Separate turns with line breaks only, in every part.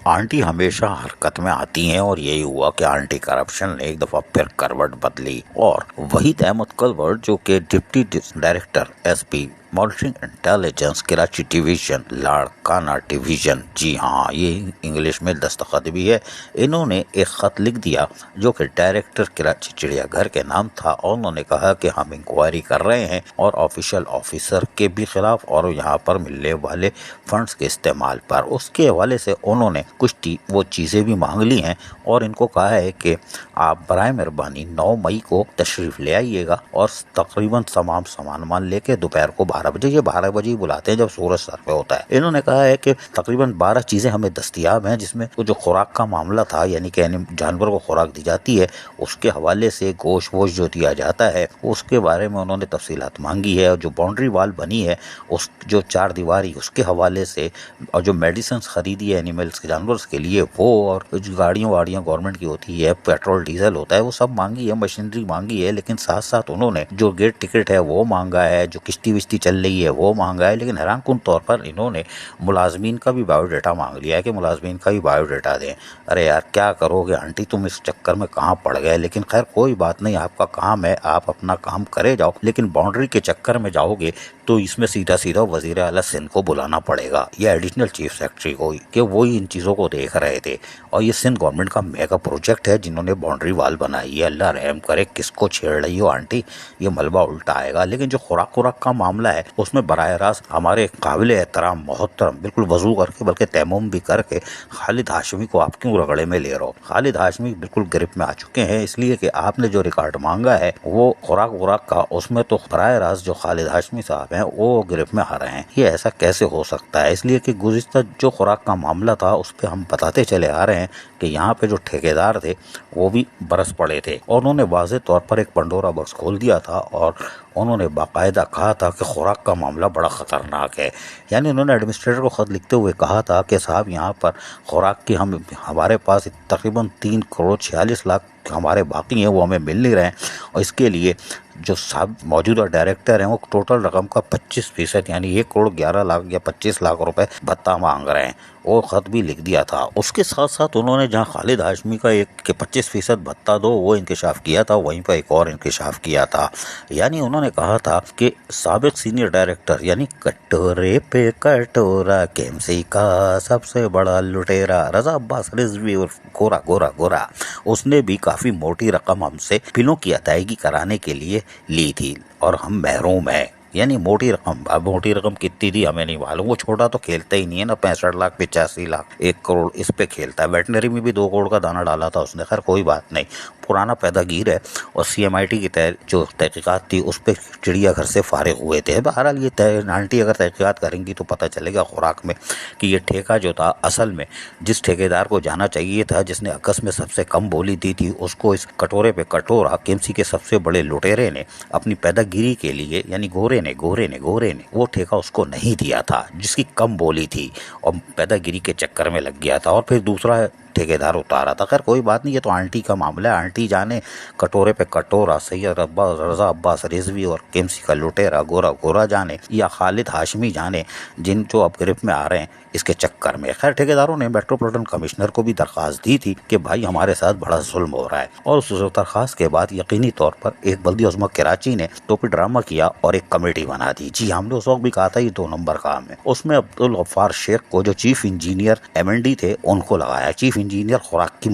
Aunty हमेशा हरकत में आती हैं और यही हुआ कि आंटी करप्शन ने एक दफा फिर करवट बदली और वहीद अहमद कलवर जो कि deputy director SP monitoring intelligence Karachi division Larkana division, जी हाँ ये इंग्लिश में दस्तखत भी है, इन्होंने एक ख़त लिख दिया जो कि डायरेक्टर कराची चिड़ियाघर के नाम था और उन्होंने कहा कि हम इंक्वायरी कर रहे हैं और ऑफिशियल ऑफिसर के भी खिलाफ और यहाँ पर मिलने वाले फंड्स के इस्तेमाल पर। उसके हवाले से उन्होंने कुछ वो चीज़ें भी मांग ली हैं और इनको कहा है कि आप बराए मेहरबानी 9 मई को तशरीफ़ ले आइएगा और तकरीबन तमाम सामान लेके दोपहर को 12 बजे, ये 12 बजे ही बुलाते हैं जब सूरज सर पे होता है। इन्होंने कहा है कि तकरीबन 12 चीज़ें हमें दस्तियाब हैं, जिसमें जो खुराक का मामला था यानी कि जानवर को खुराक दी जाती है उसके हवाले से गोश्त वोश जो दिया जाता है उसके बारे में उन्होंने तफसीलात मांगी है, और जो बाउंड्री वाल बनी है उस जो 4 दीवारी उसके हवाले से, और जो मेडिसिन खरीदी है एनिमल्स के जानवर के लिए वो, और जो गाड़ियाँ वाड़ियाँ गवर्नमेंट की होती है, पेट्रोल डीजल होता है, वो सब मांगी है, मशीनरी मांगी है। लेकिन साथ साथ उन्होंने जो गेट टिकट है वो मांगा है, जो किश्ती विश्ती चल रही है वो मांगा है। लेकिन हैरान कुन तौर पर इन्होंने मुलाजमीन का भी बायोडाटा मांग लिया है कि मुलाजमीन का भी बायोडाटा दें। अरे यार क्या करोगे आंटी, तुम इस चक्कर में कहाँ पड़ गए। लेकिन खैर कोई बात नहीं, आपका काम है, आप अपना काम करे जाओ, लेकिन बाउंड्री के चक्कर में जाओगे तो इसमें सीधा सीधा वजीर आला सिंध को बुलाना पड़ेगा या एडिशनल चीफ सेक्रेटरी को, कि वो इन चीज़ों को देख रहे थे। और ये सिंध गवर्नमेंट का मेगा प्रोजेक्ट है जिन्होंने बाउंड्री वाल बनाई है। अल्लाह रहम करे, किसको छेड़ रही हो आंटी, ये मलबा उल्टा आएगा। लेकिन जो खुराक का मामला है उसमें बराह रास्त हमारे काबिल एहतराम मोहतरम बिल्कुल वजू करके बल्कि तैमुम भी करके खालिद हाशमी को आप क्यों रगड़े में ले रहे हो। खालिद हाशमी बिल्कुल गिरफ्त में आ चुके हैं, इसलिए कि आपने जो रिकॉर्ड मांगा है वो खुराक का, उसमें तो बराह रास्त जो खालिद हाशमी साहब हैं वो गिरफ्त में आ रहे हैं। ये ऐसा कैसे हो सकता है, इसलिए कि गुज़िश्ता जो खुराक का मामला था उस पर हम बताते चले आ रहे हैं कि यहाँ पे जो ठेकेदार थे वो भी बरस पड़े थे और उन्होंने वाज़े तौर पर एक पंडोरा बॉक्स खोल दिया था और उन्होंने बाकायदा कहा था कि खुराक का मामला बड़ा ख़तरनाक है। यानी उन्होंने एडमिनिस्ट्रेटर को ख़त लिखते हुए कहा था कि साहब यहाँ पर खुराक की हमारे पास तकरीबन 3 करोड़ 46 लाख हमारे बाकी हैं, वो हमें मिल नहीं रहे हैं, और इसके लिए जो साहब मौजूदा डायरेक्टर हैं वो टोटल रकम का 25% यानी 1 करोड़ 11 लाख या 25 लाख रुपए भत्ता मांग रहे हैं। वो ख़त भी लिख दिया था। उसके साथ साथ उन्होंने जहाँ खालिद हाशमी का 25% भत्ता दो वो इंकशाफ किया था, वहीं पर एक और इंकशाफ किया था। यानी उन्होंने कहा था कि साबिक सीनियर डायरेक्टर यानी कटोरे पे कटोरा केएमसी का सबसे बड़ा लुटेरा रजा अब्बास रिजवी और गोरा उसने भी काफ़ी मोटी रकम हमसे बिलों की अदायगी कराने के लिए ली थी और हम महरूम हैं। यानी मोटी रकम, अब मोटी रकम कितनी थी हमें नहीं मालूम, वो छोटा तो खेलता ही नहीं है ना, 65 लाख 85 लाख 1 करोड़ इस पे खेलता है। वेटनरी में भी 2 करोड़ का दाना डाला था उसने, खैर कोई बात नहीं, पुराना पैदागीर है। और CMIT की जो तहकीकात थी उस पर चिड़ियाघर से फारिग हुए थे। बहरहाल ये आंटी अगर तहकीकात करेंगी तो पता चलेगा खुराक में कि ये ठेका जो था असल में जिस ठेकेदार को जाना चाहिए था, जिसने अकस में सबसे कम बोली दी थी, उसको इस कटोरे पे कटोरा केएमसी के सबसे बड़े लुटेरे ने अपनी पैदागिरी के लिए यानी गोरे ने वो ठेका उसको नहीं दिया था जिसकी कम बोली थी और पैदागिरी के चक्कर में लग गया था और फिर दूसरा ठेकेदार उतारा था। खैर कोई बात नहीं, ये तो आंटी का मामला है, आंटी जाने कटोरे पे कटोरा सैयद रजा अब्बास रिजवी और केएमसी का लुटेरा गोरा जाने या खालिद हाशमी जाने जिन जो अब गिरफ्त में आ रहे हैं इसके चक्कर में। खैर ठेकेदारों ने मेट्रोपॉलिटन कमिश्नर को भी दरख्वास्त दी थी कि भाई हमारे साथ बड़ा जुल्म हो रहा है, और उस दरख्वास्त के बाद यकीनी तौर पर एक बल्दी उज़्मा कराची ने टोपी ड्रामा किया और एक कमेटी बना दी। जी हमने उस वक्त भी कहा था ये 2 नंबर काम है। उसमें अब्दुल गफ्फार शेख को जो चीफ इंजीनियर MND थे उनको लगाया, चीफ इंजीनियर खुराक की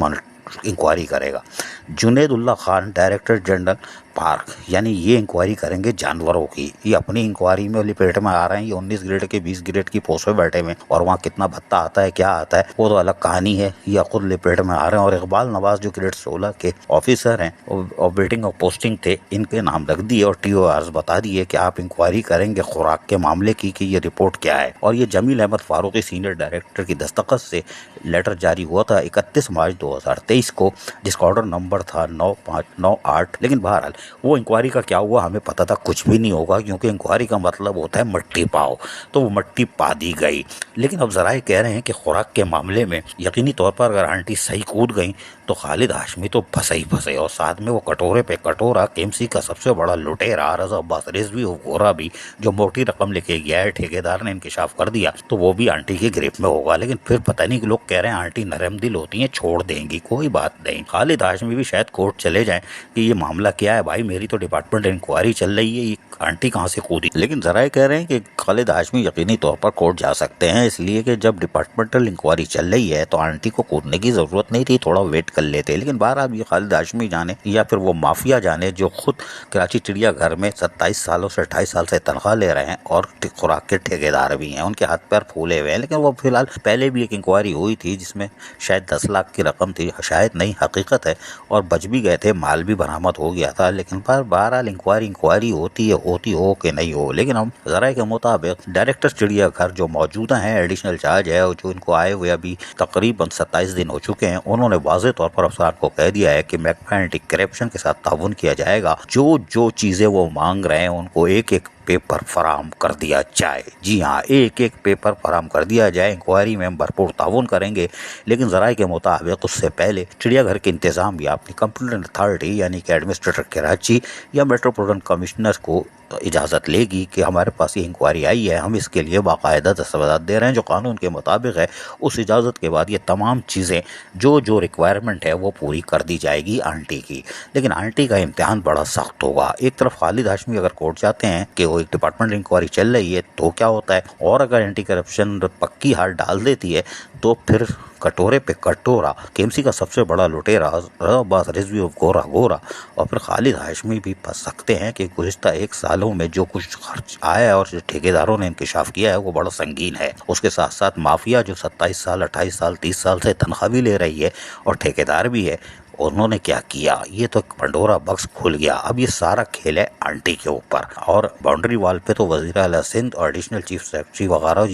इंक्वायरी करेगा। जुनेदुल्ला खान डायरेक्टर जनरल पार्क यानी ये इंक्वायरी करेंगे जानवरों की। ये अपनी इंक्वायरी में लिपेट में आ रहे हैं, ये 19 ग्रेड के 20 ग्रेड की पोस्ट पे बैठे हुए और वहाँ कितना भत्ता आता है क्या आता है वो तो अलग कहानी है, ये खुद लिपेट में आ रहे हैं। और इकबाल नवाज जो ग्रेड 16 के ऑफिसर हैं और वेटिंग और पोस्टिंग थे, इनके नाम रख दिए और TORs बता दिए कि आप इंक्वायरी करेंगे खुराक के मामले की कि ये रिपोर्ट क्या है। और ये जमील अहमद फारूकी सीनियर डायरेक्टर की दस्तखत से लेटर जारी हुआ था 31 मार्च 2023 को, जिसका ऑर्डर नंबर था 9598। लेकिन बहरहाल वो इंक्वायरी का क्या हुआ हमें पता था कुछ भी नहीं होगा, क्योंकि इंक्वायरी का मतलब होता है मट्टी पाओ, तो वो मट्टी पा दी गई। लेकिन अब ज़राए कह रहे हैं कि खुराक के मामले में यकीनी तौर पर अगर आंटी सही कूद गई तो खालिद हाशमी तो फंसे ही फंसे, और साथ में वो कटोरे पे कटोरा केएमसी का सबसे बड़ा लुटेरा रजा अब्बास रिजवी और गोरा भी, जो मोटी रकम लेके गया है, ठेकेदार ने इंकशाफ कर दिया, तो वो भी आंटी की गिरफ्त में होगा। लेकिन फिर पता नहीं कि लोग कह रहे हैं आंटी नरम दिल होती हैं, छोड़ देंगी, कोई बात नहीं। खालिद हाशमी भी शायद कोर्ट चले जाएं कि ये मामला क्या है भाई, मेरी तो डिपार्टमेंट इंक्वायरी चल रही है, ये आंटी कहाँ से कूदी। लेकिन जराए कह रहे हैं कि खालिद हाशमी यकीनी तौर पर कोर्ट जा सकते हैं, इसलिए कि जब डिपार्टमेंटल इंक्वायरी चल रही है तो आंटी को कूदने की जरूरत नहीं थी, थोड़ा वेट कर लेते। लेकिन बहरहाल ये खालिद हाशमी जाने या फिर वो माफिया जाने जो खुद कराची चिड़ियाघर में 27 सालों से 28 साल से तनख्वाह ले रहे हैं और खुराक के ठेकेदार भी हैं, उनके हाथ पैर फूले हुए हैं। लेकिन वो फिलहाल पहले भी एक इंक्वायरी हुई थी जिसमें शायद 10 लाख की रकम थी, शायद नहीं हकीकत है, और बच भी गए थे, माल भी बरामद हो गया था। लेकिन पर बहरहाल इंक्वायरी होती है, होती हो कि नहीं हो। लेकिन हम जरा के मुताबिक डायरेक्टर चिड़ियाघर जो मौजूदा है, एडिशनल चार्ज है, जो इनको आए हुए अभी तकरीबन 27 दिन हो चुके हैं, उन्होंने वाज़ेह तौर पर अफसरान को कह दिया है कि महकमा एंटी करप्शन के साथ ताउन किया जाएगा, जो जो चीज़ें वो मांग रहे हैं उनको एक एक पेपर फराम कर दिया जाए। जी हाँ, एक एक पेपर फराम कर दिया जाए, इंक्वायरी में हम भरपूर ताउन करेंगे। लेकिन जराए के मुताबिक उससे पहले चिड़ियाघर के इंतजाम या अपनी कंप्यूटर अथॉरिटी यानी कि एडमिनिस्ट्रेटर कराची या मेट्रोपॉलिटन कमिश्नर को इजाज़त लेगी कि हमारे पास ये इंक्वायरी आई है, हम इसके लिए बाकायदा दस्तावेज़ात दे रहे हैं जो कानून के मुताबिक है। उस इजाज़त के बाद ये तमाम चीज़ें जो जो रिक्वायरमेंट है वो पूरी कर दी जाएगी आंटी की। लेकिन आंटी का इम्तिहान बड़ा सख्त होगा। एक तरफ खालिद हाशमी अगर कोर्ट जाते हैं कि वो एक डिपार्टमेंट इंक्वायरी चल रही है तो क्या होता है, और अगर एंटी करप्शन पक्की हार डाल देती है तो फिर कटोरे पे कटोरा केएमसी का सबसे बड़ा लुटेरा अब्बास रिजवी गोरा गोरा और फिर खालिद हाशमी भी फंस सकते हैं कि गुज़िश्ता 1 सालों में जो कुछ खर्च आया है और जो ठेकेदारों ने इंकशाफ किया है वो बड़ा संगीन है। उसके साथ साथ माफिया जो 27 साल 28 साल 30 साल से तनख्वाह भी ले रही है और ठेकेदार भी है, उन्होंने क्या किया, ये तो पंडोरा बक्स खुल गया। अब ये सारा खेल है आंटी के ऊपर, और बाउंड्री वॉल पे तो वज़ीर आला सिंध और एडिशनल चीफ सेक्रेटरी वगैरह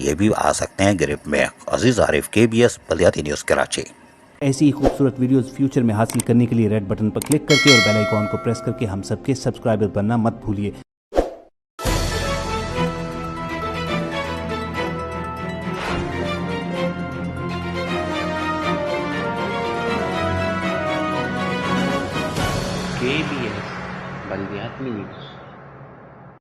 ये भी आ सकते हैं गिरफ्त में। अजीज़ आरिफ, KBS बल्दियाती न्यूज़ कराची।
ऐसी ही खूबसूरत वीडियोस फ्यूचर में हासिल करने के लिए रेड बटन पर क्लिक करके और बेल आइकॉन को प्रेस करके हम सबके सब्सक्राइबर बनना मत भूलिए।
KBS बल्दियाती न्यूज़।